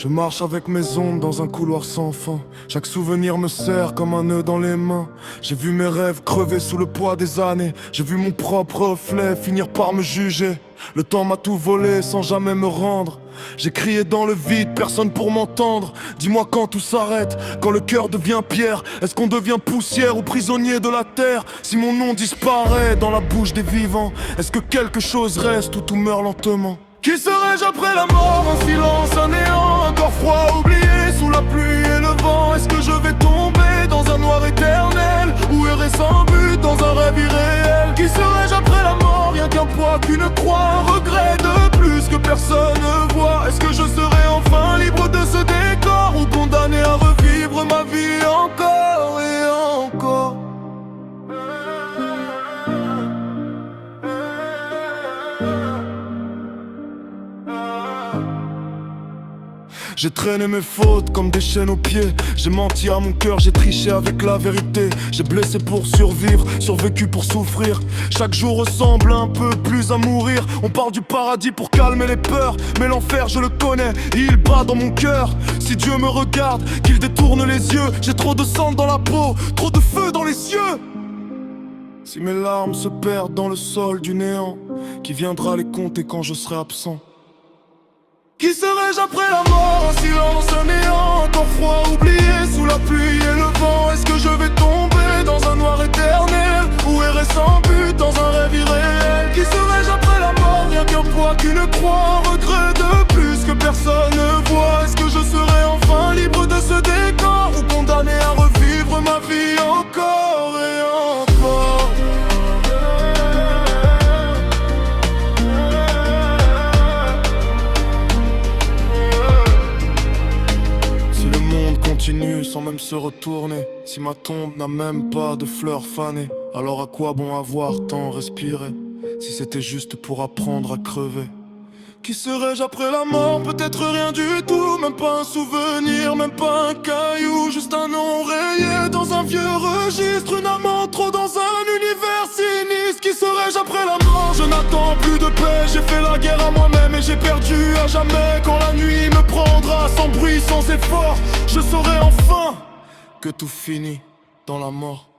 Je marche avec mes ombres dans un couloir sans fin. Chaque souvenir me serre comme un nœud dans les mains. J'ai vu mes rêves crever sous le poids des années. J'ai vu mon propre reflet finir par me juger. Le temps m'a tout volé sans jamais me rendre. J'ai crié dans le vide, personne pour m'entendre. Dis-moi quand tout s'arrête, quand le cœur devient pierre. Est-ce qu'on devient poussière ou prisonnier de la terre? Si mon nom disparaît dans la bouche des vivants, est-ce que quelque chose reste ou tout meurt lentement? Qui serais-je après la mort? Un silence, un néant, un corps froid oublié sous la pluie et le vent. Est-ce que je vais tomber dans un noir éternel ou errer sans but dans un rêve irréel? Qui serais-je après la mort? Rien qu'un poids, qu'une croix, un regret de plus que personne ne voit. Est-ce que je serai enfin libre de ce décor ou condamné à revivre ma vie encore et encore? J'ai traîné mes fautes comme des chaînes aux pieds. J'ai menti à mon cœur, j'ai triché avec la vérité. J'ai blessé pour survivre, survécu pour souffrir. Chaque jour ressemble un peu plus à mourir. On parle du paradis pour calmer les peurs, mais l'enfer je le connais, il bat dans mon cœur. Si Dieu me regarde, qu'il détourne les yeux. J'ai trop de sang dans la peau, trop de feu dans les cieux. Si mes larmes se perdent dans le sol du néant, qui viendra les compter quand je serai absent? Qui serais-je après la mort? Un silence, un néant, un corps froid oublié sous la pluie et le vent. Est-ce que je vais tomber dans un noir éternel ou errer sans but dans un rêve irréel? Qui serais-je après la mort? Rien qu'un poids, qu'une croix, un regret de plus que personne ne voit. Est-ce que je serai enfin libre de ce décor ou condamné à revivre ma vie encore et encore? Continue sans même se retourner. Si ma tombe n'a même pas de fleurs fanées, alors à quoi bon avoir tant respiré si c'était juste pour apprendre à crever? Qui serais-je après la mort? Peut-être rien du tout, même pas un souvenir, même pas un caillou, juste un nom rayé dans un vieux registre, une âme en trop dans un univers sinistre. Qui serais-je après la mort? Je n'attends plus de paix, j'ai fait la guerre à moi-même et j'ai perdu à jamais. Quand la nuit me prendra sans bruit, sans effort, je saurai enfin que tout finit dans la mort.